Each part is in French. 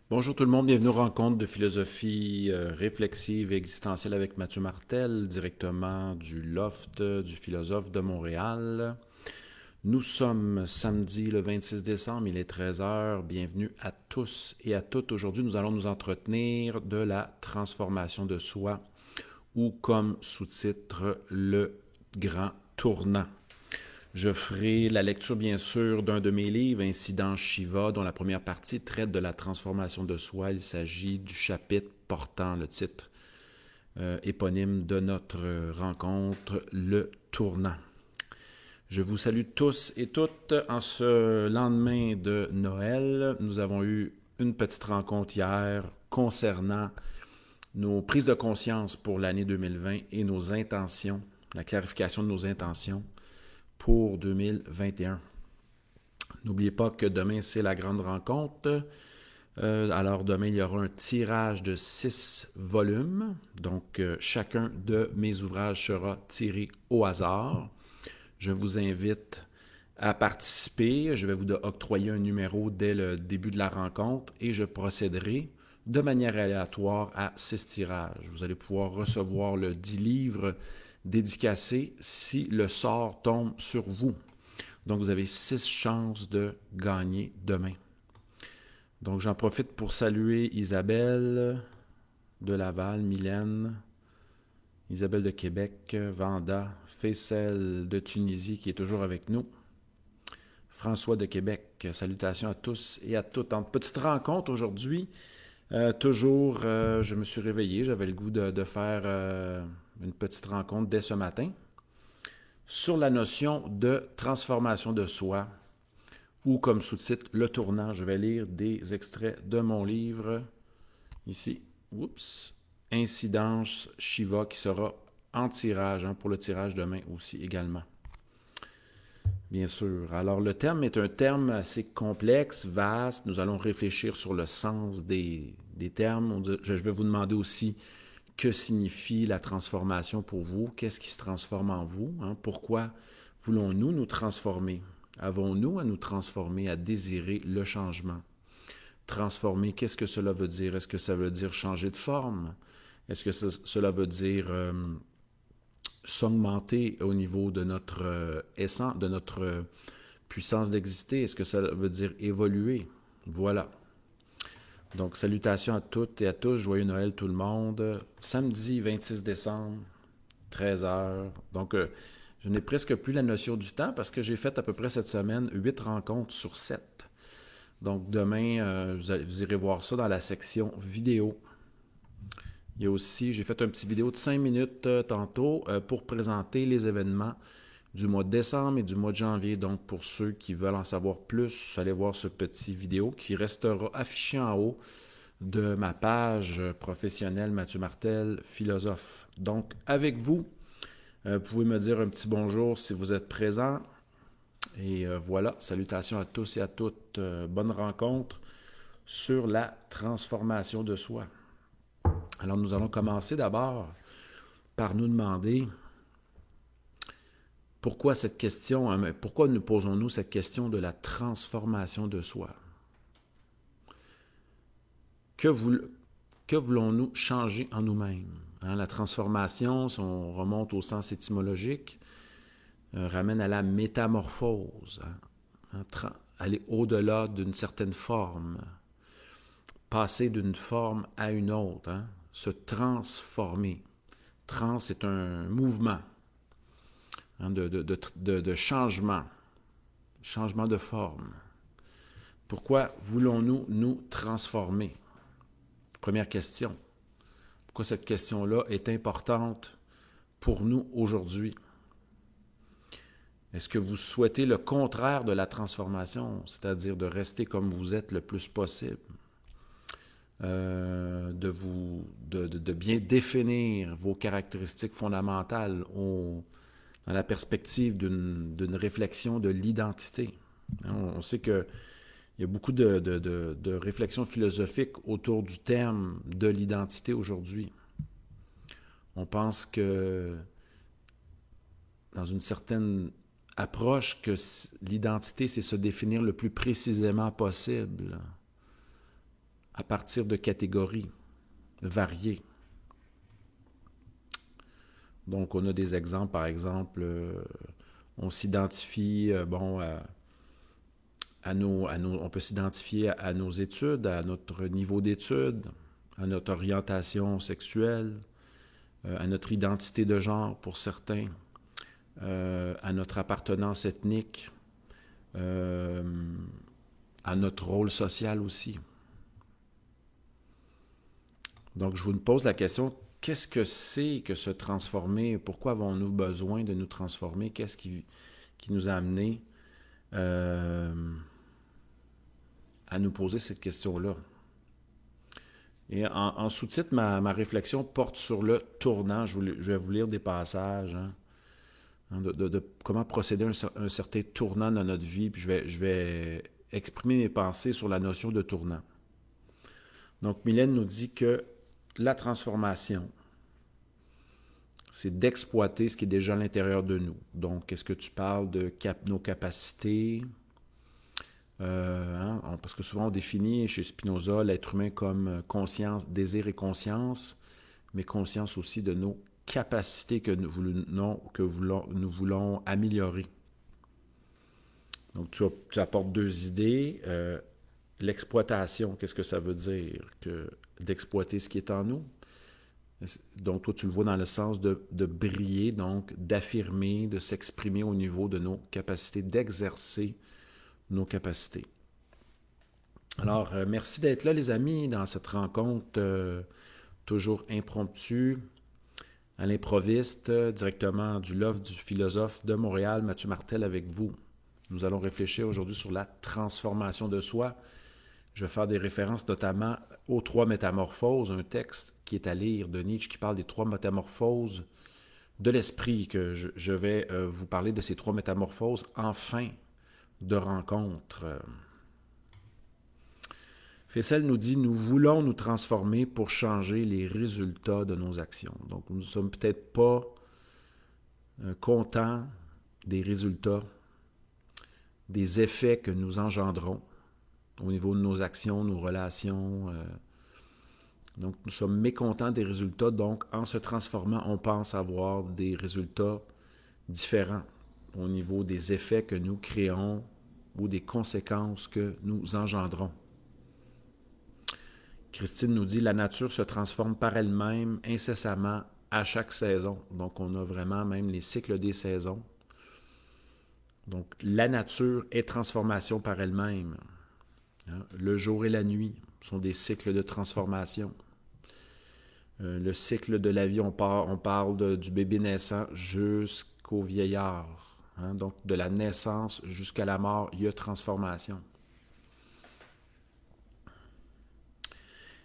Bonjour tout le monde, bienvenue aux rencontres de philosophie réflexive et existentielle avec Mathieu Martel, directement du Loft du philosophe de Montréal. Nous sommes samedi le 26 décembre, il est 13 heures. Bienvenue à tous et à toutes. Aujourd'hui, nous allons nous entretenir de la transformation de soi ou comme sous-titre le grand tournant. Je ferai la lecture, bien sûr, d'un de mes livres, Incident Shiva, dont la première partie traite de la transformation de soi. Il s'agit du chapitre portant le titre éponyme de notre rencontre, Le Tournant. Je vous salue tous et toutes en ce lendemain de Noël. Nous avons eu une petite rencontre hier concernant nos prises de conscience pour l'année 2020 et nos intentions, la clarification de nos intentions pour 2021. N'oubliez pas que demain, c'est la grande rencontre. Alors demain, il y aura un tirage de 6 volumes. Donc, chacun de mes ouvrages sera tiré au hasard. Je vous invite à participer. Je vais vous octroyer un numéro dès le début de la rencontre et je procéderai de manière aléatoire à 6 tirages. Vous allez pouvoir recevoir le 10 livres dédicacé si le sort tombe sur vous. Donc, vous avez 6 chances de gagner demain. Donc, j'en profite pour saluer Isabelle de Laval, Mylène, Isabelle de Québec, Vanda, Faisal de Tunisie qui est toujours avec nous, François de Québec. Salutations à tous et à toutes. En petite rencontre aujourd'hui, je me suis réveillé, j'avais le goût de faire une petite rencontre dès ce matin sur la notion de transformation de soi ou comme sous-titre Le Tournant. Je vais lire des extraits de mon livre ici. Oups. Incidence Shiva qui sera en tirage pour le tirage demain aussi également. Bien sûr. Alors le terme est un terme assez complexe, vaste. Nous allons réfléchir sur le sens des termes. Je vais vous demander aussi que signifie la transformation pour vous. Qu'est-ce qui se transforme en vous? Pourquoi voulons-nous nous transformer? Avons-nous à nous transformer, à désirer le changement? Transformer, qu'est-ce que cela veut dire? Est-ce que ça veut dire changer de forme? Est-ce que cela veut dire s'augmenter au niveau de notre essence, de notre puissance d'exister? Est-ce que ça veut dire évoluer? Voilà. Donc, salutations à toutes et à tous. Joyeux Noël tout le monde. Samedi 26 décembre, 13 heures. Donc, je n'ai presque plus la notion du temps parce que j'ai fait à peu près cette semaine 8 rencontres sur 7. Donc, demain, vous irez voir ça dans la section vidéo. Il y a aussi, j'ai fait un petit vidéo de 5 minutes tantôt pour présenter les événements du mois de décembre et du mois de janvier. Donc, pour ceux qui veulent en savoir plus, allez voir ce petit vidéo qui restera affiché en haut de ma page professionnelle Mathieu Martel, philosophe. Donc, avec vous, vous pouvez me dire un petit bonjour si vous êtes présent. Et voilà, salutations à tous et à toutes. Bonne rencontre sur la transformation de soi. Alors, nous allons commencer d'abord par nous demander pourquoi cette question, pourquoi nous posons-nous cette question de la transformation de soi? Que, que voulons-nous changer en nous-mêmes? La transformation, si on remonte au sens étymologique, ramène à la métamorphose, aller au-delà d'une certaine forme, passer d'une forme à une autre, se transformer. Trans, c'est un mouvement de changement, changement de forme. Pourquoi voulons-nous nous transformer? Première question. Pourquoi cette question-là est importante pour nous aujourd'hui? Est-ce que vous souhaitez le contraire de la transformation, c'est-à-dire de rester comme vous êtes le plus possible? De bien définir vos caractéristiques fondamentales dans la perspective d'une réflexion de l'identité. On sait qu'il y a beaucoup de réflexions philosophiques autour du terme de l'identité aujourd'hui. On pense que dans une certaine approche que l'identité, c'est se définir le plus précisément possible à partir de catégories variées. Donc, on a des exemples, par exemple, on s'identifie, on peut s'identifier à nos études, à notre niveau d'études, à notre orientation sexuelle, à notre identité de genre pour certains, à notre appartenance ethnique, à notre rôle social aussi. Donc, je vous pose la question, qu'est-ce que c'est que se transformer? Pourquoi avons-nous besoin de nous transformer? Qu'est-ce qui nous a amené à nous poser cette question-là? Et en sous-titre, ma réflexion porte sur le tournant. Je vais vous lire des passages de comment procéder à un certain tournant dans notre vie. Puis je vais exprimer mes pensées sur la notion de tournant. Donc, Mylène nous dit que la transformation, c'est d'exploiter ce qui est déjà à l'intérieur de nous. Donc, est-ce que tu parles de nos capacités? Parce que souvent on définit chez Spinoza l'être humain comme conscience, désir et conscience, mais conscience aussi de nos capacités que nous voulons améliorer. Donc tu apportes deux idées. L'exploitation, qu'est-ce que ça veut dire? D'exploiter ce qui est en nous. Donc toi tu le vois dans le sens de briller, donc d'affirmer, de s'exprimer au niveau de nos capacités, d'exercer nos capacités. Alors, merci d'être là, les amis, dans cette rencontre toujours impromptue, à l'improviste, directement du loft du philosophe de Montréal, Mathieu Martel, avec vous. Nous allons réfléchir aujourd'hui sur la transformation de soi. Je vais faire des références notamment aux trois métamorphoses, un texte qui est à lire de Nietzsche qui parle des trois métamorphoses de l'esprit, que je vais vous parler de ces trois métamorphoses en fin de rencontre. Fessel nous dit « Nous voulons nous transformer pour changer les résultats de nos actions. » Donc, nous ne sommes peut-être pas contents des résultats, des effets que nous engendrons au niveau de nos actions, nos relations. Donc, nous sommes mécontents des résultats. Donc, en se transformant, on pense avoir des résultats différents au niveau des effets que nous créons ou des conséquences que nous engendrons. Christine nous dit « La nature se transforme par elle-même incessamment à chaque saison. » Donc, on a vraiment même les cycles des saisons. Donc, la nature est transformation par elle-même. Le jour et la nuit sont des cycles de transformation. Le cycle de la vie, on parle du bébé naissant jusqu'au vieillard. Donc, de la naissance jusqu'à la mort, il y a transformation.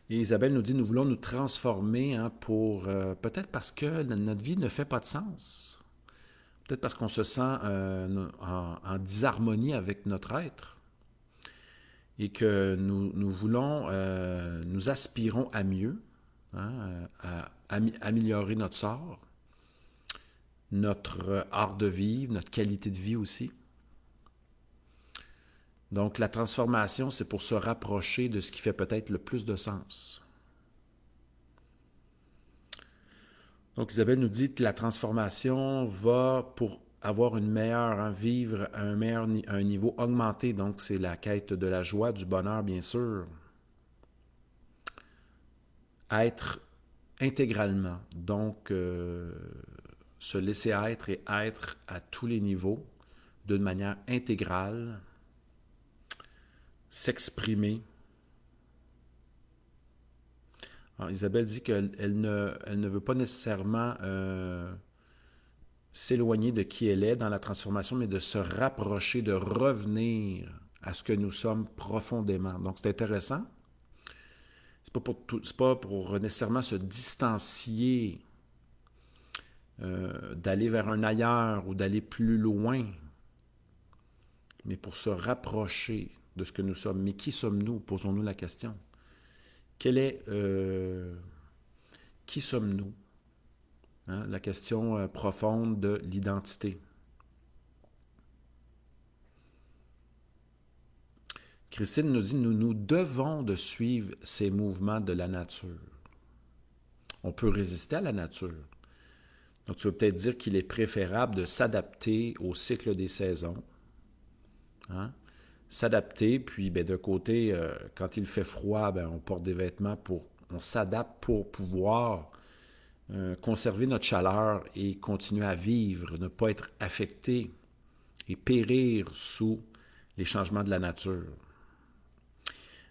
Et Isabelle nous dit, nous voulons nous transformer pour peut-être parce que notre vie ne fait pas de sens. Peut-être parce qu'on se sent en disharmonie avec notre être. Et que nous voulons, nous aspirons à mieux, à améliorer notre sort, notre art de vivre, notre qualité de vie aussi. Donc, la transformation, c'est pour se rapprocher de ce qui fait peut-être le plus de sens. Donc, Isabelle nous dit que la transformation va pour avoir une meilleure, vivre un niveau augmenté. Donc, c'est la quête de la joie, du bonheur, bien sûr. Être intégralement. Donc, se laisser être et être à tous les niveaux, d'une manière intégrale, s'exprimer. Alors, Isabelle dit qu'elle ne veut pas nécessairement s'éloigner de qui elle est dans la transformation, mais de se rapprocher, de revenir à ce que nous sommes profondément. Donc, c'est intéressant. C'est pas pour nécessairement se distancier, d'aller vers un ailleurs ou d'aller plus loin, mais pour se rapprocher de ce que nous sommes. Mais qui sommes-nous? Posons-nous la question. Qui sommes-nous? La question profonde de l'identité. Christine nous dit, nous devons de suivre ces mouvements de la nature. On peut résister à la nature. Donc, tu veux peut-être dire qu'il est préférable de s'adapter au cycle des saisons. Hein? S'adapter, puis d'un côté, quand il fait froid, on porte des vêtements on s'adapte pour pouvoir conserver notre chaleur et continuer à vivre, ne pas être affecté et périr sous les changements de la nature.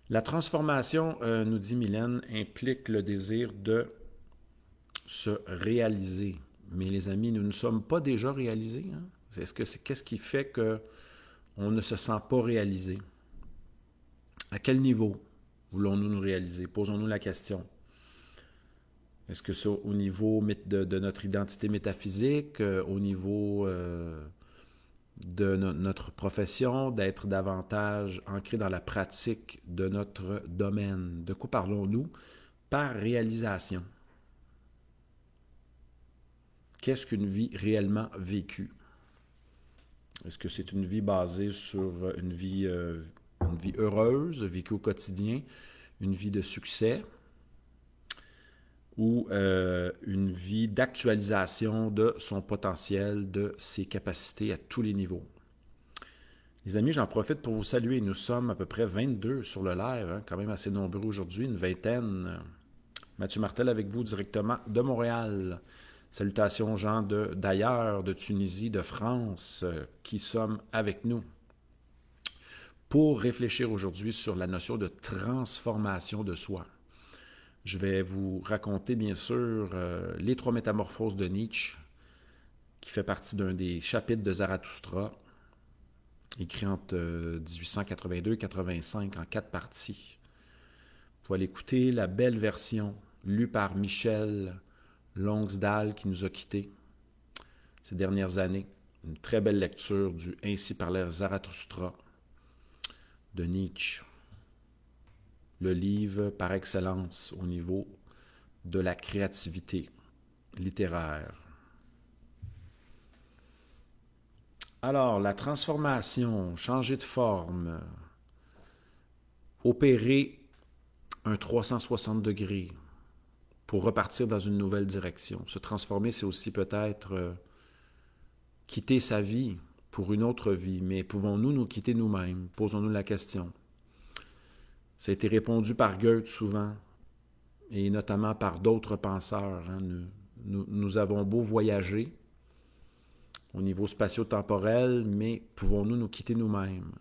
La transformation, nous dit Mylène, implique le désir de se réaliser. Mais les amis, nous ne sommes pas déjà réalisés. Hein? Qu'est-ce qui fait qu'on ne se sent pas réalisé? À quel niveau voulons-nous nous réaliser? Posons-nous la question. Est-ce que c'est au niveau de notre identité métaphysique, au niveau de notre profession, d'être davantage ancré dans la pratique de notre domaine? De quoi parlons-nous par réalisation? Qu'est-ce qu'une vie réellement vécue? Est-ce que c'est une vie basée sur une vie heureuse, vécue au quotidien, une vie de succès, ou une vie d'actualisation de son potentiel, de ses capacités à tous les niveaux? Les amis, j'en profite pour vous saluer. Nous sommes à peu près 22 sur le live, hein, quand même assez nombreux aujourd'hui, une vingtaine. Mathieu Martel avec vous directement de Montréal. Salutations aux gens d'ailleurs, de Tunisie, de France, qui sommes avec nous pour réfléchir aujourd'hui sur la notion de transformation de soi. Je vais vous raconter, bien sûr, les 3 métamorphoses de Nietzsche, qui fait partie d'un des chapitres de Zarathustra, écrit entre 1882 et 85 en 4 parties. Vous pouvez l'écouter, la belle version, lue par Michel Longsdal, qui nous a quittés ces dernières années. Une très belle lecture du Ainsi parlait Zarathustra de Nietzsche. Le livre par excellence au niveau de la créativité littéraire. Alors, la transformation, changer de forme, opérer un 360 degrés pour repartir dans une nouvelle direction. Se transformer, c'est aussi peut-être quitter sa vie pour une autre vie. Mais pouvons-nous nous quitter nous-mêmes? Posons-nous la question. Ça a été répondu par Goethe souvent, et notamment par d'autres penseurs. Hein. Nous avons beau voyager au niveau spatio-temporel, mais pouvons-nous nous quitter nous-mêmes?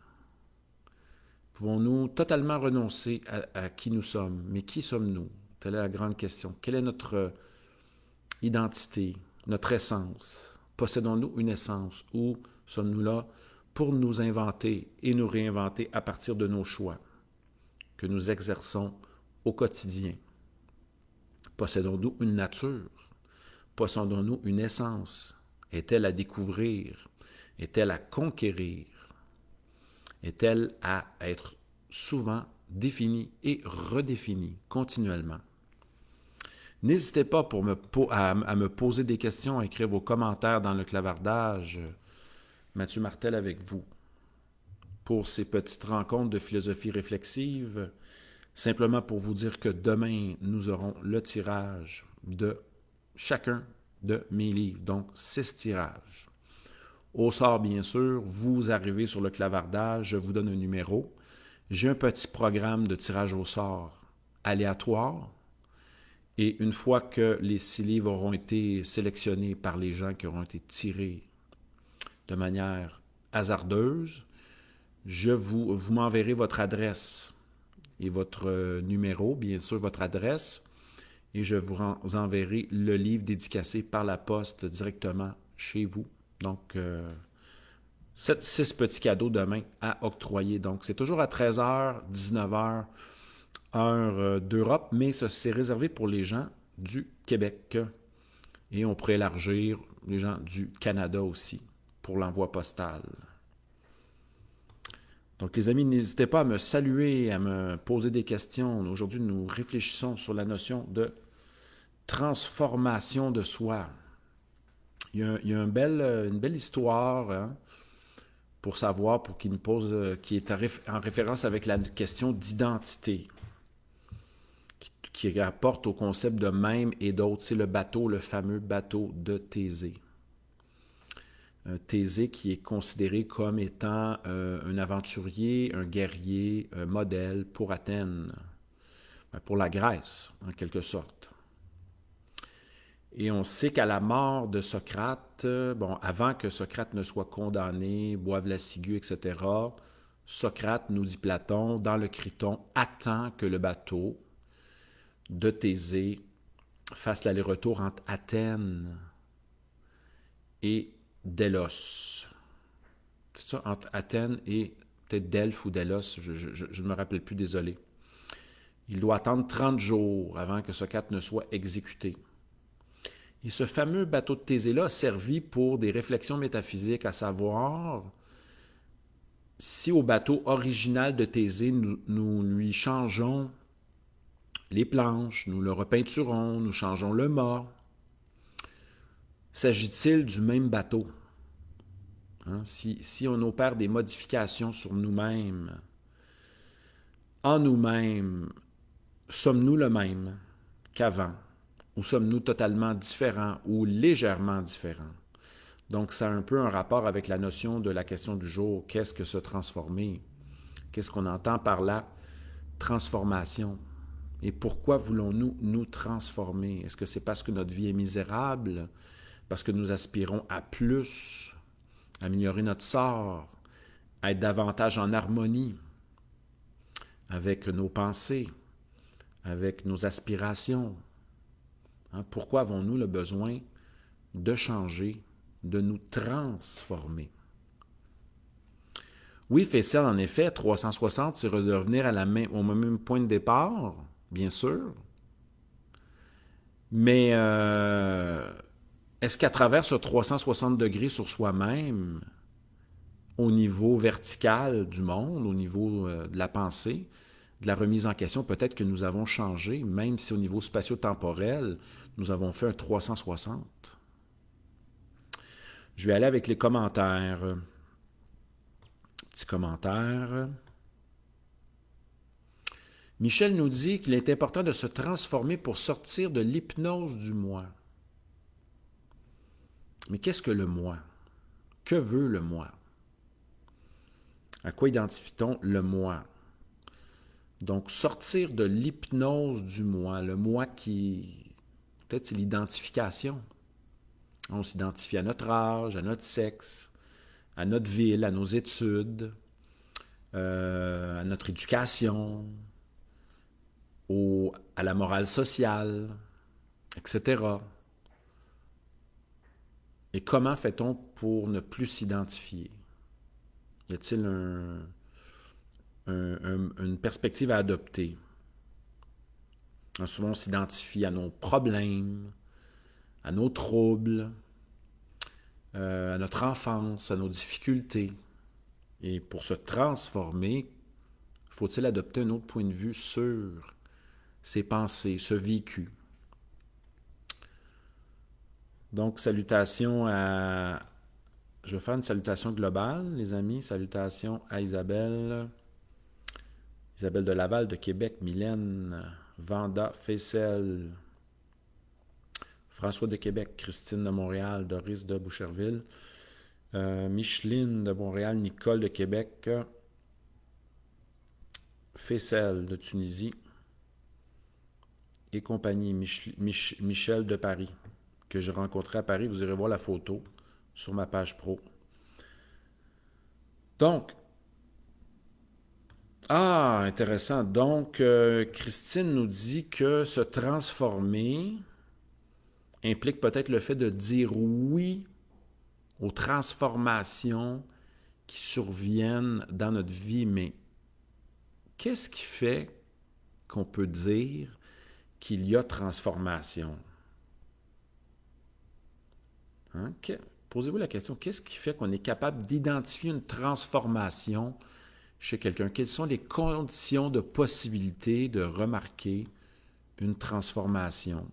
Pouvons-nous totalement renoncer à qui nous sommes? Mais qui sommes-nous? Telle est la grande question. Quelle est notre identité, notre essence? Possédons-nous une essence ou sommes-nous là pour nous inventer et nous réinventer à partir de nos choix que nous exerçons au quotidien? Possédons-nous une nature? Possédons-nous une essence? Est-elle à découvrir? Est-elle à conquérir? Est-elle à être souvent définie et redéfinie continuellement? N'hésitez pas à me poser des questions, à écrire vos commentaires dans le clavardage. Mathieu Martel avec vous pour ces petites rencontres de philosophie réflexive, simplement pour vous dire que demain, nous aurons le tirage de chacun de mes livres, donc 6 tirages. Au sort, bien sûr, vous arrivez sur le clavardage, je vous donne un numéro. J'ai un petit programme de tirage au sort aléatoire. Et une fois que les 6 livres auront été sélectionnés par les gens qui auront été tirés de manière hasardeuse, vous m'enverrez votre adresse et votre numéro, bien sûr, votre adresse, et je vous enverrai le livre dédicacé par la poste directement chez vous. Donc, 6 petits cadeaux demain à octroyer. Donc, c'est toujours à 13h, 19h, heure d'Europe, mais c'est réservé pour les gens du Québec. Et on pourrait élargir les gens du Canada aussi pour l'envoi postal. Donc, les amis, n'hésitez pas à me saluer, à me poser des questions. Aujourd'hui, nous réfléchissons sur la notion de transformation de soi. Il y a une belle histoire, hein, pour savoir, pour qu'il nous pose, qui est en référence avec la question d'identité, qui rapporte au concept de même et d'autres. C'est le bateau, le fameux bateau de Thésée. Thésée qui est considéré comme étant un aventurier, un guerrier, un modèle pour Athènes, pour la Grèce, en quelque sorte. Et on sait qu'à la mort de Socrate, avant que Socrate ne soit condamné, boive la ciguë, etc., Socrate, nous dit Platon, dans le Criton, attend que le bateau de Thésée fasse l'aller-retour entre Athènes et Délos. C'est ça, entre Athènes et peut-être Delphes ou Délos, je ne me rappelle plus, désolé. Il doit attendre 30 jours avant que Socrate ne soit exécuté. Et ce fameux bateau de Thésée-là a servi pour des réflexions métaphysiques, à savoir si au bateau original de Thésée, nous lui changeons les planches, nous le repeinturons, nous changeons le mât, s'agit-il du même bateau? Hein? Si on opère des modifications sur nous-mêmes, en nous-mêmes, sommes-nous le même qu'avant? Ou sommes-nous totalement différents ou légèrement différents? Donc, ça a un peu un rapport avec la notion de la question du jour. Qu'est-ce que se transformer? Qu'est-ce qu'on entend par la transformation? Et pourquoi voulons-nous nous transformer? Est-ce que c'est parce que notre vie est misérable? Parce que nous aspirons à plus, à améliorer notre sort, à être davantage en harmonie avec nos pensées, avec nos aspirations? Hein? Pourquoi avons-nous le besoin de changer, de nous transformer? Oui, Fessel, en effet, 360, c'est revenir au même point de départ, bien sûr. Mais est-ce qu'à travers ce 360 degrés sur soi-même, au niveau vertical du monde, au niveau de la pensée, de la remise en question, peut-être que nous avons changé, même si au niveau spatio-temporel, nous avons fait un 360. Je vais aller avec les commentaires. Petit commentaire. Michel nous dit qu'il est important de se transformer pour sortir de l'hypnose du moi. Mais qu'est-ce que le moi? Que veut le moi? À quoi identifie-t-on le moi? Donc, sortir de l'hypnose du moi, le moi qui, peut-être c'est l'identification. On s'identifie à notre âge, à notre sexe, à notre ville, à nos études, à notre éducation, à la morale sociale, etc. Et comment fait-on pour ne plus s'identifier? Y a-t-il une perspective à adopter? Souvent, on s'identifie à nos problèmes, à nos troubles, à notre enfance, à nos difficultés. Et pour se transformer, faut-il adopter un autre point de vue sur ses pensées, ce vécu? Donc, salutations à... Je vais faire une salutation globale, les amis. Salutations à Isabelle. Isabelle de Laval, de Québec, Mylène, Vanda, Fessel, François de Québec, Christine de Montréal, Doris de Boucherville, Micheline de Montréal, Nicole de Québec, Fessel de Tunisie et compagnie, Michel de Paris, que j'ai rencontré à Paris. Vous irez voir la photo sur ma page pro. Donc, intéressant. Donc, Christine nous dit que se transformer implique peut-être le fait de dire oui aux transformations qui surviennent dans notre vie, mais qu'est-ce qui fait qu'on peut dire qu'il y a transformation? Hein? Posez-vous la question, qu'est-ce qui fait qu'on est capable d'identifier une transformation chez quelqu'un? Quelles sont les conditions de possibilité de remarquer une transformation?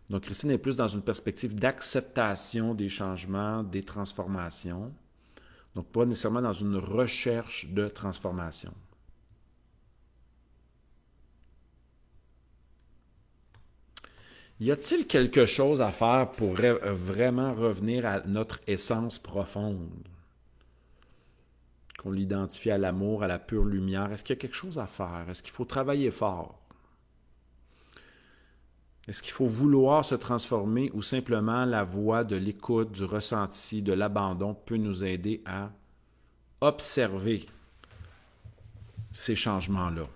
Donc, Christine est plus dans une perspective d'acceptation des changements, des transformations. Donc, pas nécessairement dans une recherche de transformation. Y a-t-il quelque chose à faire pour vraiment revenir à notre essence profonde? Qu'on l'identifie à l'amour, à la pure lumière. Est-ce qu'il y a quelque chose à faire? Est-ce qu'il faut travailler fort? Est-ce qu'il faut vouloir se transformer ou simplement la voie de l'écoute, du ressenti, de l'abandon peut nous aider à observer ces changements-là?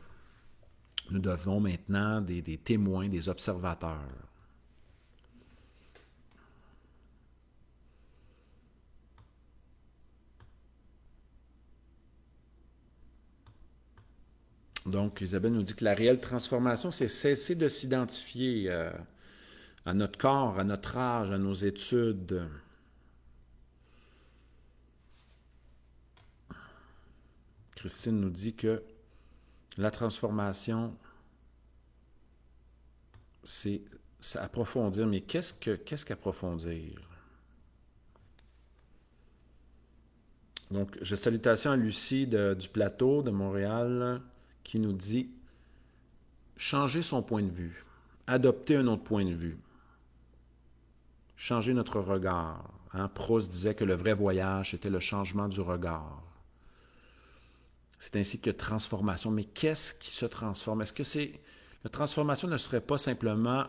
Nous devons maintenant des témoins, des observateurs. Donc, Isabelle nous dit que la réelle transformation, c'est cesser de s'identifier à notre corps, à notre âge, à nos études. Christine nous dit que la transformation, c'est approfondir. Mais qu'est-ce qu'approfondir? Donc, je salutations à Lucie du plateau de Montréal qui nous dit changer son point de vue, adopter un autre point de vue, changer notre regard. Proust disait que le vrai voyage était le changement du regard. C'est ainsi que transformation. Mais qu'est-ce qui se transforme? Est-ce que la transformation ne serait pas simplement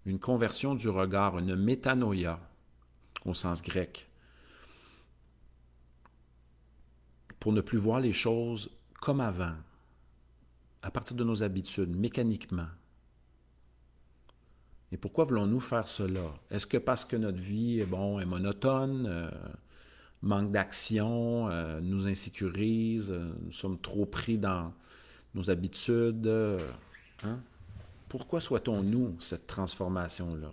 une conversion du regard, une métanoïa au sens grec, pour ne plus voir les choses comme avant, à partir de nos habitudes, mécaniquement. Et pourquoi voulons-nous faire cela? Est-ce que parce que notre vie est monotone, manque d'action, nous insécurise, nous sommes trop pris dans nos habitudes? Hein? Pourquoi souhaitons-nous cette transformation-là?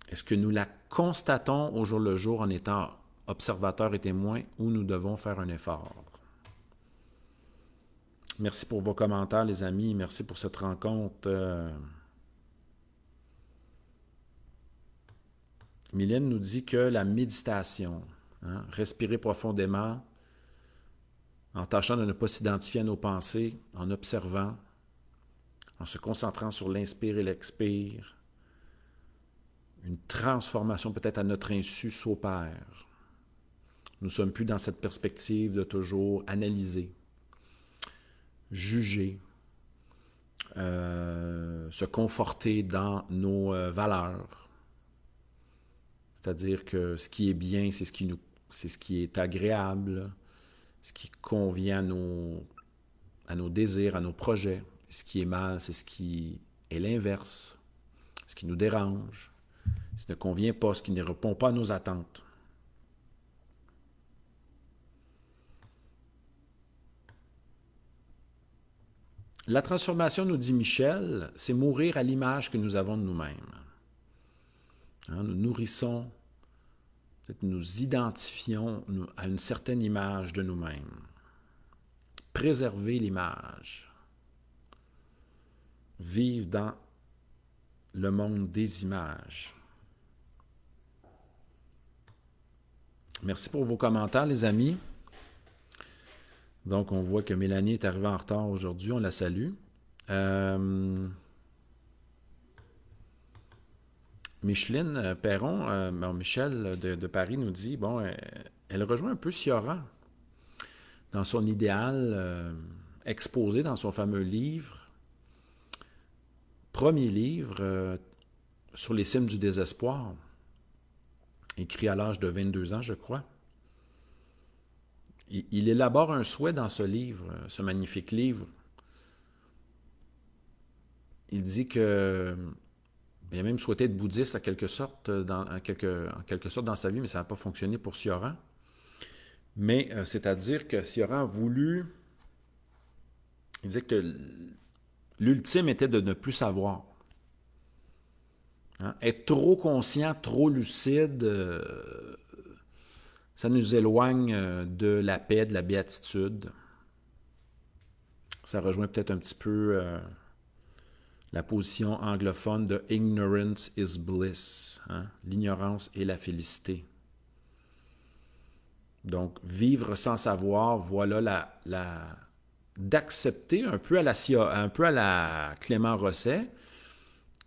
Est-ce que nous la constatons au jour le jour en étant observateurs et témoins ou nous devons faire un effort? Merci pour vos commentaires, les amis. Merci pour cette rencontre. Mylène nous dit que la méditation, respirer profondément, en tâchant de ne pas s'identifier à nos pensées, en observant, en se concentrant sur l'inspire et l'expire, une transformation peut-être à notre insu s'opère. Nous ne sommes plus dans cette perspective de toujours analyser, juger, se conforter dans nos valeurs. C'est-à-dire que ce qui est bien, c'est ce qui est agréable, ce qui convient à nos désirs, à nos projets. Ce qui est mal, c'est ce qui est l'inverse, ce qui nous dérange, ce qui ne convient pas, ce qui ne répond pas à nos attentes. La transformation, nous dit Michel, c'est mourir à l'image que nous avons de nous-mêmes. Nous nourrissons, peut-être nous identifions à une certaine image de nous-mêmes. Préserver l'image. Vivre dans le monde des images. Merci pour vos commentaires, les amis. Donc, on voit que Mélanie est arrivée en retard aujourd'hui. On la salue. Micheline Perron, Michel de Paris nous dit, elle rejoint un peu Ciora dans son idéal exposé dans son fameux livre, premier livre sur les cimes du désespoir, écrit à l'âge de 22 ans, je crois. Il élabore un souhait dans ce livre, ce magnifique livre. Il dit que il a même souhaité être bouddhiste en quelque sorte dans sa vie, mais ça n'a pas fonctionné pour Sioran. Mais c'est-à-dire que Sioran a voulu... Il disait que l'ultime était de ne plus savoir. Être trop conscient, trop lucide, ça nous éloigne de la paix, de la béatitude. Ça rejoint peut-être un petit peu la position anglophone de « ignorance is bliss », l'ignorance est la félicité. Donc, vivre sans savoir, voilà d'accepter un peu un peu à la Clément Rosset,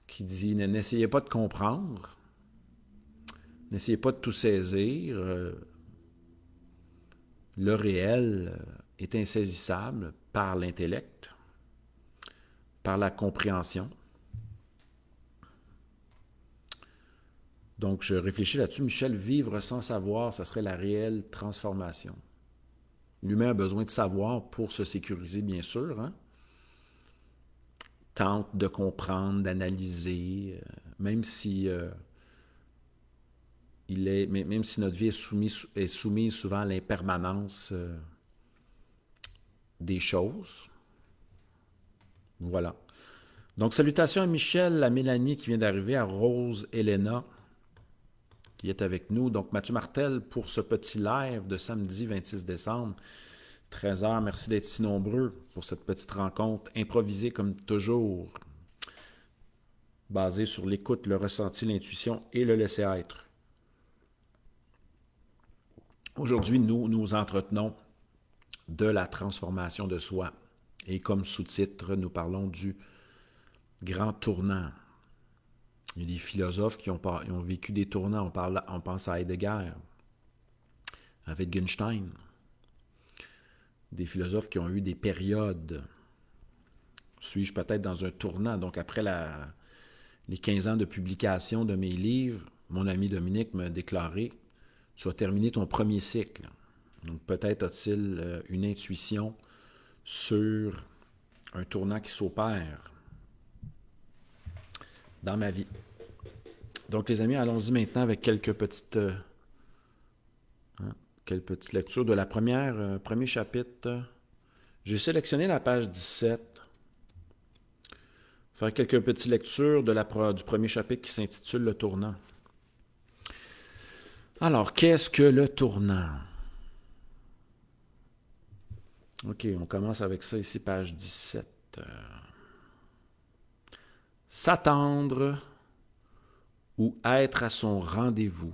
qui dit n'essayez pas de comprendre, n'essayez pas de tout saisir. Le réel est insaisissable par l'intellect, par la compréhension. Donc, je réfléchis là-dessus. Michel, vivre sans savoir, ça serait la réelle transformation. L'humain a besoin de savoir pour se sécuriser, bien sûr. Hein? Tente de comprendre, d'analyser, même si même si notre vie est soumise souvent à l'impermanence des choses. Voilà. Donc, salutations à Michel, à Mélanie qui vient d'arriver, à Rose, Elena qui est avec nous. Donc, Mathieu Martel pour ce petit live de samedi 26 décembre, 13h. Merci d'être si nombreux pour cette petite rencontre improvisée comme toujours, basée sur l'écoute, le ressenti, l'intuition et le laisser-être. Aujourd'hui, nous entretenons de la transformation de soi. Et comme sous-titre, nous parlons du grand tournant. Il y a des philosophes qui ont vécu des tournants. On pense à Heidegger, à Wittgenstein. Des philosophes qui ont eu des périodes. Suis-je peut-être dans un tournant? Donc, après les 15 ans de publication de mes livres, mon ami Dominique m'a déclaré « Tu as terminé ton premier cycle. » Donc, peut-être a-t-il une intuition sur un tournant qui s'opère dans ma vie. Donc, les amis, allons-y maintenant avec quelques petites lectures de la premier chapitre. J'ai sélectionné la page 17. Faire quelques petites lectures du premier chapitre qui s'intitule « Le tournant ». Alors, qu'est-ce que le tournant? OK, on commence avec ça ici, page 17. S'attendre ou être à son rendez-vous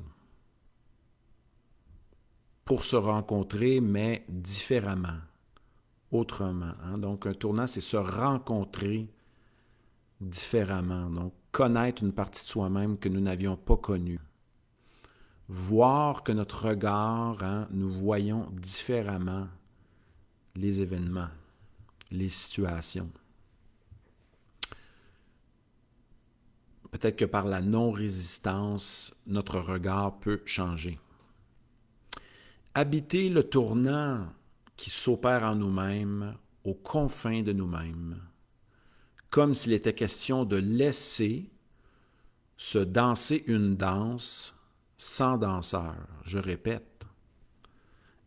pour se rencontrer, mais différemment, autrement. Hein? Donc, un tournant, c'est se rencontrer différemment. Donc, connaître une partie de soi-même que nous n'avions pas connue. Voir que notre regard, hein, nous voyons différemment les événements, les situations. Peut-être que par la non-résistance, notre regard peut changer. Habiter le tournant qui s'opère en nous-mêmes, aux confins de nous-mêmes, comme s'il était question de laisser se danser une danse sans danseur. Je répète,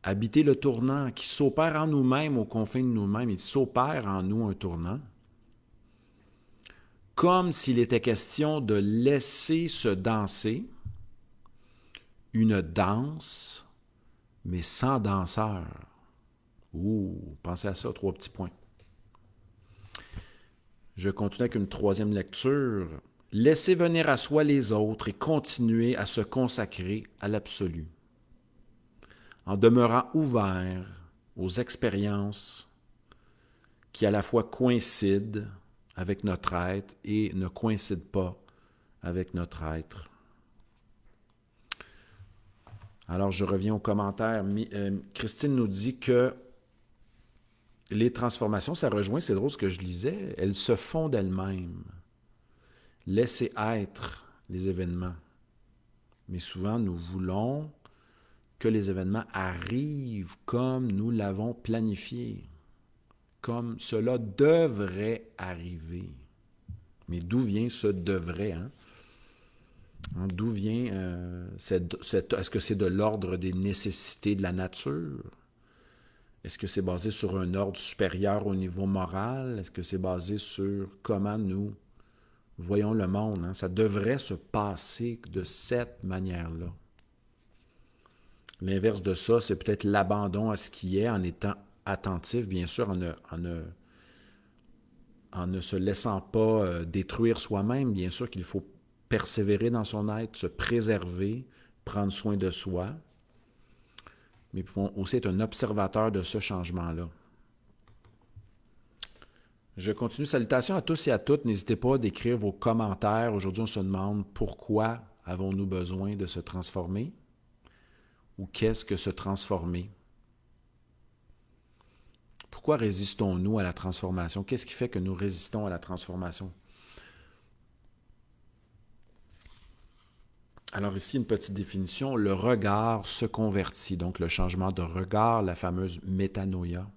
habiter le tournant qui s'opère en nous-mêmes, aux confins de nous-mêmes, il s'opère en nous un tournant, comme s'il était question de laisser se danser une danse, mais sans danseur. Pensez à ça, 3 petits points. Je continue avec une troisième lecture. Laisser venir à soi les autres et continuer à se consacrer à l'absolu, en demeurant ouvert aux expériences qui à la fois coïncident avec notre être et ne coïncident pas avec notre être. Alors, je reviens aux commentaires. Christine nous dit que les transformations, ça rejoint, c'est drôle ce que je lisais, elles se font d'elles-mêmes. Laisser être les événements. Mais souvent, nous voulons que les événements arrivent comme nous l'avons planifié, comme cela devrait arriver. Mais d'où vient ce « devrait » hein? D'où vient est-ce que c'est de l'ordre des nécessités de la nature? Est-ce que c'est basé sur un ordre supérieur au niveau moral? Est-ce que c'est basé sur comment nous voyons le monde? Hein? Ça devrait se passer de cette manière-là. L'inverse de ça, c'est peut-être l'abandon à ce qui est, en étant attentif, bien sûr, en ne se laissant pas détruire soi-même. Bien sûr qu'il faut persévérer dans son être, se préserver, prendre soin de soi. mais pouvons aussi être un observateur de ce changement-là. Je continue. Salutations à tous et à toutes. N'hésitez pas d'écrire vos commentaires. Aujourd'hui, on se demande pourquoi avons-nous besoin de se transformer ou qu'est-ce que se transformer? Pourquoi résistons-nous à la transformation? Qu'est-ce qui fait que nous résistons à la transformation? Alors ici, une petite définition. Le regard se convertit. Donc, le changement de regard, la fameuse métanoïa,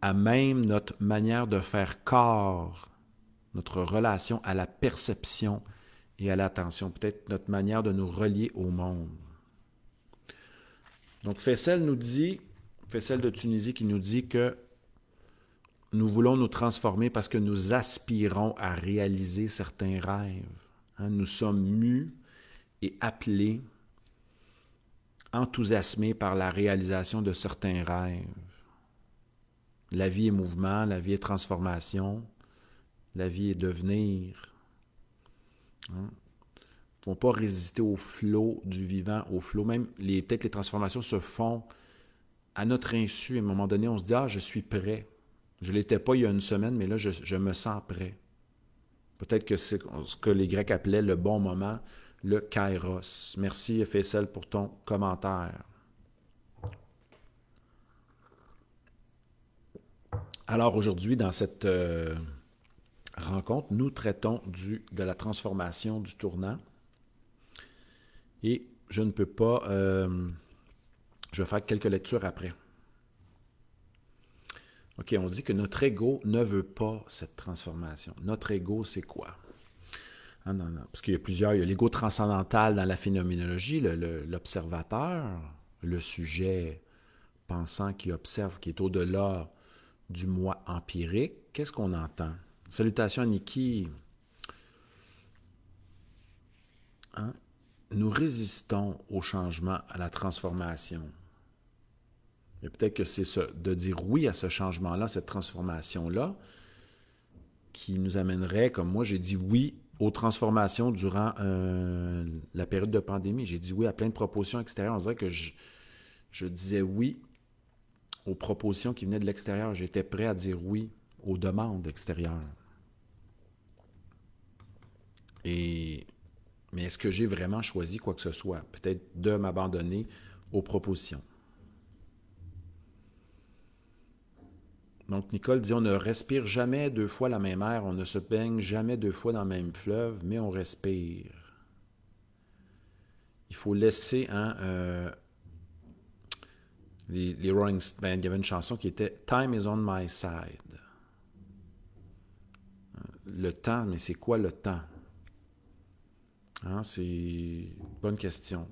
à même notre manière de faire corps, notre relation à la perception et à l'attention, peut-être notre manière de nous relier au monde. Donc Faisal de Tunisie qui nous dit que nous voulons nous transformer parce que nous aspirons à réaliser certains rêves. Nous sommes mus et appelés, enthousiasmés par la réalisation de certains rêves. La vie est mouvement, la vie est transformation, la vie est devenir. Nous ne pouvons pas résister au flot du vivant, au flot. Même, peut-être les transformations se font à notre insu. À un moment donné, on se dit « Ah, je suis prêt. Je ne l'étais pas il y a une semaine, mais là, je me sens prêt. » Peut-être que c'est ce que les Grecs appelaient le bon moment, le kairos. Merci, Faisal, pour ton commentaire. Alors aujourd'hui, dans cette rencontre, nous traitons de la transformation du tournant. Et je ne peux pas... je vais faire quelques lectures après. OK, on dit que notre ego ne veut pas cette transformation. Notre ego, c'est quoi? Non. Parce qu'il y a plusieurs. Il y a l'ego transcendantal dans la phénoménologie, l'observateur, le sujet pensant qui observe, qui est au-delà du moi empirique. Qu'est-ce qu'on entend? Salutations à Niki. Nous résistons au changement, à la transformation. Mais peut-être que c'est ça, de dire oui à ce changement-là, cette transformation-là, qui nous amènerait, comme moi, j'ai dit oui aux transformations durant la période de pandémie. J'ai dit oui à plein de propositions extérieures. On dirait que je disais oui aux propositions qui venaient de l'extérieur. J'étais prêt à dire oui aux demandes extérieures. Mais est-ce que j'ai vraiment choisi quoi que ce soit? Peut-être de m'abandonner aux propositions. Donc, Nicole dit, on ne respire jamais deux fois la même air, on ne se baigne jamais deux fois dans le même fleuve, mais on respire. Il faut laisser les Rolling Stones, il y avait une chanson qui était « Time is on my side ». Le temps, mais c'est quoi le temps? C'est une bonne question.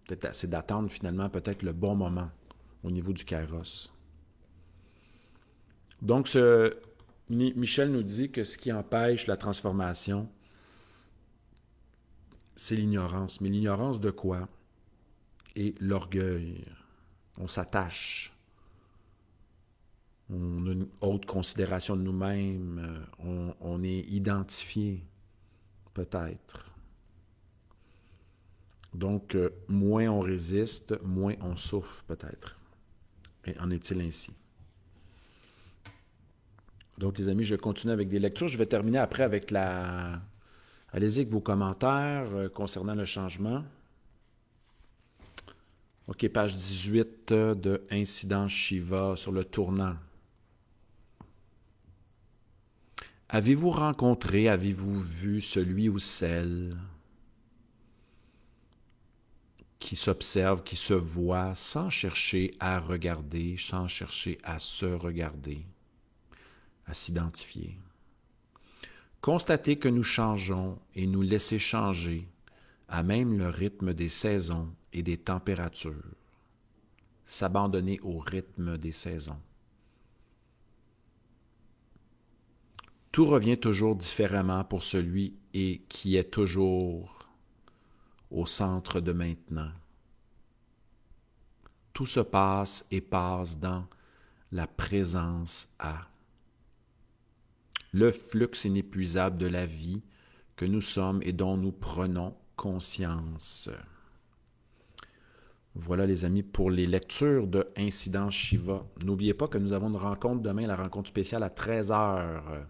Peut-être c'est d'attendre finalement peut-être le bon moment au niveau du kairos. Donc, Michel nous dit que ce qui empêche la transformation, c'est l'ignorance. Mais l'ignorance de quoi? Et l'orgueil. On s'attache. On a une haute considération de nous-mêmes. On est identifié, peut-être. Donc, moins on résiste, moins on souffre, peut-être. Et en est-il ainsi? Donc, les amis, je continue avec des lectures. Je vais terminer après avec Allez-y avec vos commentaires concernant le changement. OK, page 18 de Incident Shiva sur le tournant. Avez-vous rencontré, avez-vous vu celui ou celle qui s'observe, qui se voit sans chercher à regarder, sans chercher à se regarder, à s'identifier? Constater que nous changeons et nous laisser changer à même le rythme des saisons et des températures. S'abandonner au rythme des saisons. Tout revient toujours différemment pour celui qui est toujours au centre de maintenant. Tout se passe et passe dans la présence à. Le flux inépuisable de la vie que nous sommes et dont nous prenons conscience. Voilà les amis pour les lectures de Incidence Shiva. N'oubliez pas que nous avons une rencontre demain, la rencontre spéciale à 13h.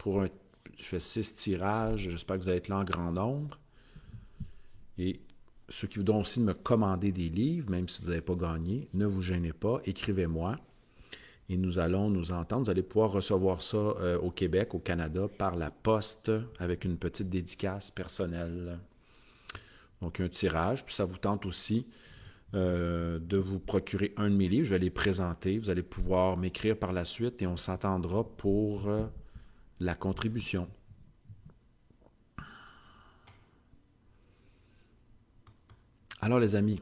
Je fais 6 tirages, j'espère que vous allez être là en grand nombre. Et ceux qui voudront aussi me commander des livres, même si vous n'avez pas gagné, ne vous gênez pas, écrivez-moi. Et nous allons nous entendre. Vous allez pouvoir recevoir ça au Québec, au Canada, par la poste, avec une petite dédicace personnelle. Donc, un tirage. Puis ça vous tente aussi de vous procurer un de mes livres. Je vais les présenter. Vous allez pouvoir m'écrire par la suite et on s'entendra pour la contribution. Alors, les amis,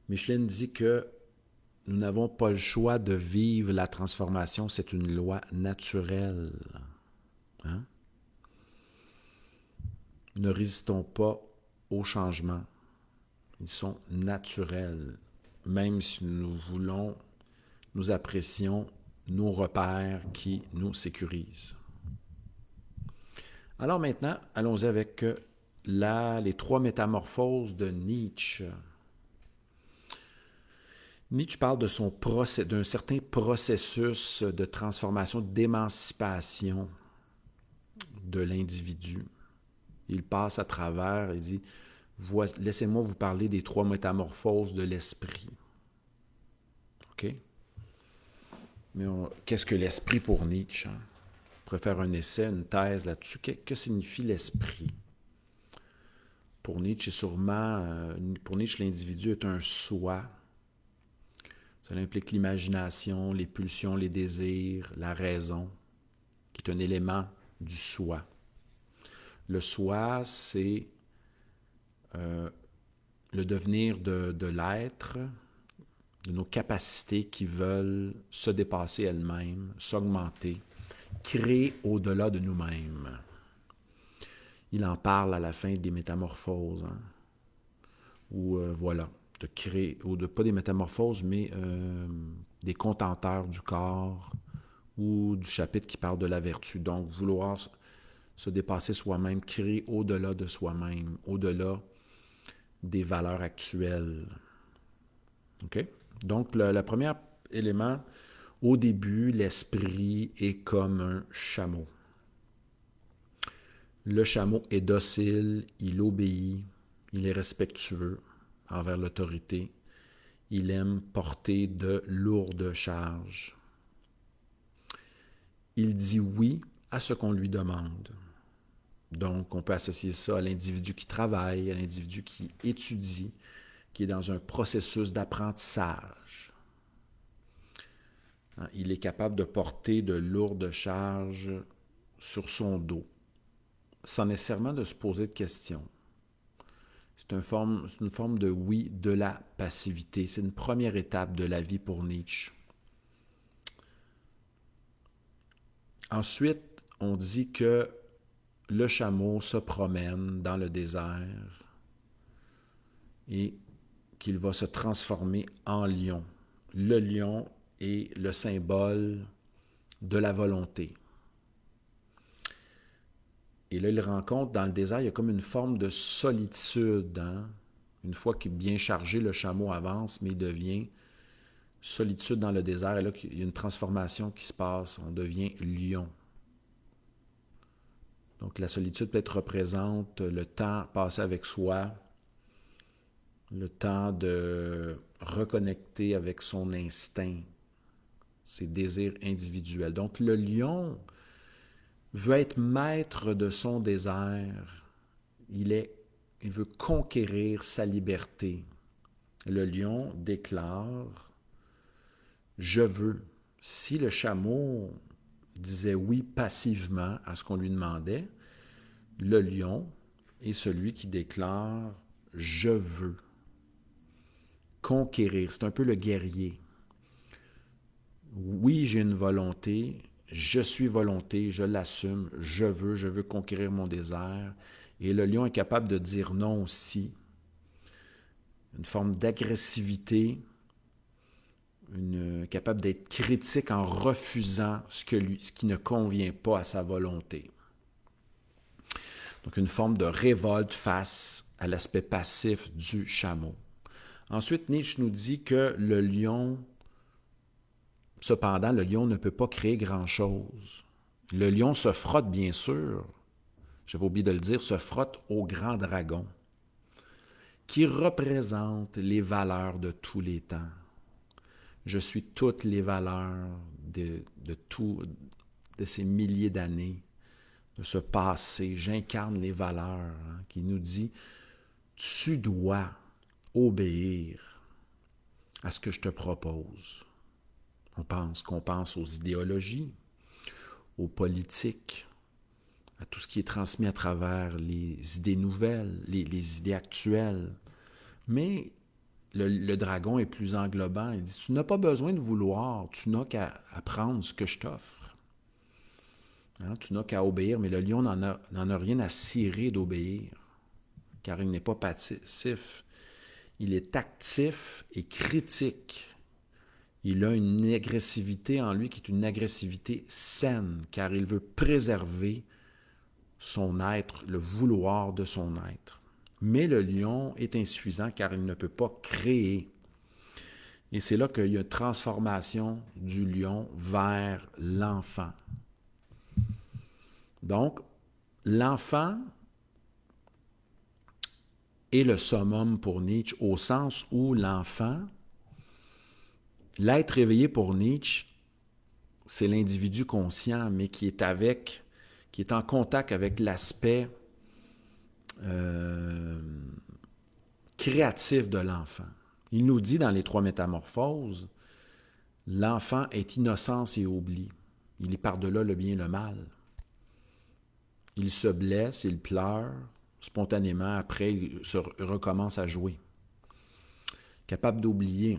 Micheline dit que nous n'avons pas le choix de vivre la transformation, c'est une loi naturelle. Hein? Ne résistons pas aux changements. Ils sont naturels. Même si nous apprécions nos repères qui nous sécurisent. Alors maintenant, allons-y avec les 3 métamorphoses de Nietzsche. Nietzsche parle d'un certain processus de transformation, d'émancipation de l'individu. Il passe à travers, il dit, laissez-moi vous parler des 3 métamorphoses de l'esprit. OK? Mais qu'est-ce que l'esprit pour Nietzsche? On pourrait faire un essai, une thèse là-dessus. Que signifie l'esprit? Pour Nietzsche, l'individu est un soi. Ça implique l'imagination, les pulsions, les désirs, la raison, qui est un élément du soi. Le soi, c'est le devenir de l'être, de nos capacités qui veulent se dépasser elles-mêmes, s'augmenter, créer au-delà de nous-mêmes. Il en parle à la fin des métamorphoses, hein, où voilà, de créer, ou de pas des métamorphoses, mais des contenteurs du corps, ou du chapitre qui parle de la vertu. Donc, vouloir se dépasser soi-même, créer au-delà de soi-même, au-delà des valeurs actuelles. OK? Donc, le premier élément, au début, l'esprit est comme un chameau. Le chameau est docile, il obéit, il est respectueux envers l'autorité, il aime porter de lourdes charges. Il dit oui à ce qu'on lui demande. Donc, on peut associer ça à l'individu qui travaille, à l'individu qui étudie, qui est dans un processus d'apprentissage. Il est capable de porter de lourdes charges sur son dos, sans nécessairement de se poser de questions. C'est une forme de oui, de la passivité. C'est une première étape de la vie pour Nietzsche. Ensuite, on dit que le chameau se promène dans le désert et qu'il va se transformer en lion. Le lion est le symbole de la volonté. Et là, il rencontre dans le désert, il y a comme une forme de solitude. Hein? Une fois qu'il est bien chargé, le chameau avance, mais il devient solitude dans le désert. Et là, il y a une transformation qui se passe. On devient lion. Donc, la solitude peut-être représente le temps passé avec soi, le temps de reconnecter avec son instinct, ses désirs individuels. Donc, le lion veut être maître de son désert. Il veut conquérir sa liberté. Le lion déclare « Je veux ». Si le chameau disait oui passivement à ce qu'on lui demandait, le lion est celui qui déclare « Je veux ». Conquérir, c'est un peu le guerrier. Oui, j'ai une volonté, je suis volonté, je l'assume, je veux conquérir mon désert. Et le lion est capable de dire non aussi. Une forme d'agressivité, capable d'être critique en refusant ce qui ne convient pas à sa volonté. Donc, une forme de révolte face à l'aspect passif du chameau. Ensuite, Nietzsche nous dit que le lion, cependant, le lion ne peut pas créer grand-chose. Le lion se frotte, bien sûr, j'avais oublié de le dire, se frotte au grand dragon, qui représente les valeurs de tous les temps. Je suis toutes les valeurs de ces milliers d'années, de ce passé. J'incarne les valeurs, qui nous dit, tu dois obéir à ce que je te propose. Qu'on pense aux idéologies, aux politiques, à tout ce qui est transmis à travers les idées nouvelles, les idées actuelles. Mais le dragon est plus englobant. Il dit, tu n'as pas besoin de vouloir, tu n'as qu'à prendre ce que je t'offre. Tu n'as qu'à obéir, mais le lion n'en a rien à cirer d'obéir, car il n'est pas passif. Il est actif et critique. Il a une agressivité en lui qui est une agressivité saine, car il veut préserver son être, le vouloir de son être. Mais le lion est insuffisant car il ne peut pas créer. Et c'est là qu'il y a une transformation du lion vers l'enfant. Donc, l'enfant est le summum pour Nietzsche au sens où l'enfant, l'être éveillé pour Nietzsche, c'est l'individu conscient, mais qui est en contact avec l'aspect créatif de l'enfant. Il nous dit dans les 3 métamorphoses, l'enfant est innocence et oubli. Il est par-delà le bien et le mal. Il se blesse, il pleure, spontanément, après, il recommence à jouer. Capable d'oublier.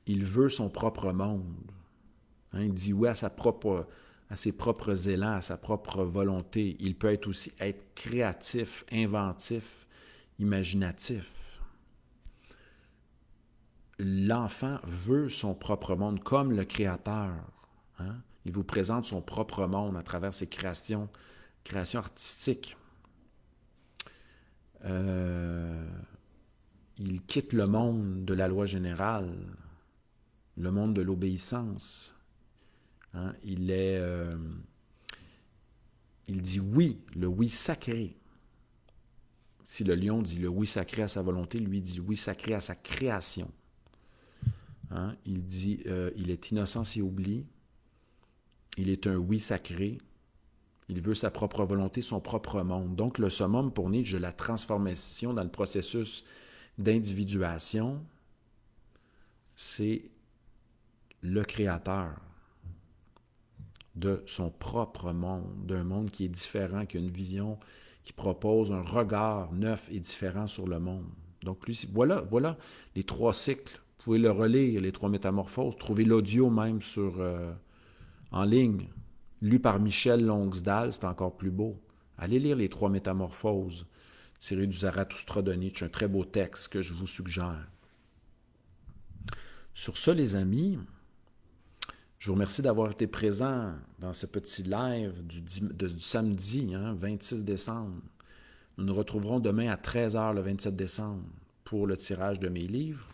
Il veut son propre monde. Il dit oui à ses propres élans, à sa propre volonté. Il peut aussi être créatif, inventif, imaginatif. L'enfant veut son propre monde comme le Créateur. Il vous présente son propre monde à travers ses créations artistiques. Il quitte le monde de la loi générale, le monde de l'obéissance. Il dit oui, le oui sacré. Si le lion dit le oui sacré à sa volonté, lui dit le oui sacré à sa création. Il dit, il est innocence et oubli. Il est un oui sacré. Il veut sa propre volonté, son propre monde. Donc, le summum pour Nietzsche, la transformation dans le processus d'individuation, c'est le créateur de son propre monde, d'un monde qui est différent, qui a une vision, qui propose un regard neuf et différent sur le monde. Donc, lui, voilà les 3 cycles. Vous pouvez le relire, les 3 métamorphoses. Trouvez l'audio même en ligne. Lu par Michel Longsdal, c'est encore plus beau. Allez lire les 3 métamorphoses tirées du Zarathustra de Nietzsche, un très beau texte que je vous suggère. Sur ce, les amis, je vous remercie d'avoir été présent dans ce petit live du samedi, 26 décembre. Nous nous retrouverons demain à 13h le 27 décembre pour le tirage de mes livres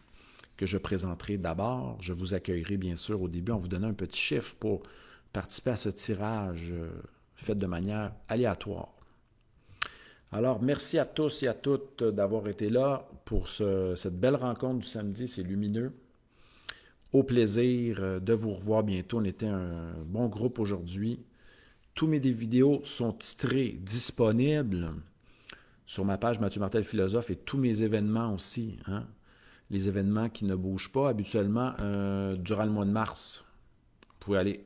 que je présenterai d'abord. Je vous accueillerai bien sûr au début en vous donnant un petit chiffre pour participer à ce tirage fait de manière aléatoire. Alors, merci à tous et à toutes d'avoir été là pour cette belle rencontre du samedi. C'est lumineux. Au plaisir de vous revoir bientôt. On était un bon groupe aujourd'hui. Tous mes vidéos sont titrées, disponibles sur ma page Mathieu Martel Philosophe et tous mes événements aussi. Les événements qui ne bougent pas habituellement durant le mois de mars. Vous pouvez aller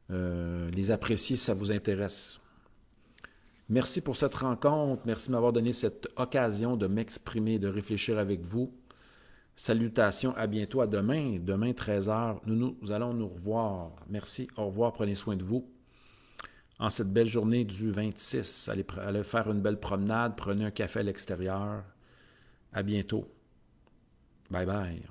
les apprécier si ça vous intéresse. Merci pour cette rencontre. Merci de m'avoir donné cette occasion de m'exprimer, de réfléchir avec vous. Salutations, à bientôt, à demain. Demain, 13h, nous allons nous revoir. Merci, au revoir, prenez soin de vous. En cette belle journée du 26, allez faire une belle promenade, prenez un café à l'extérieur. À bientôt. Bye bye.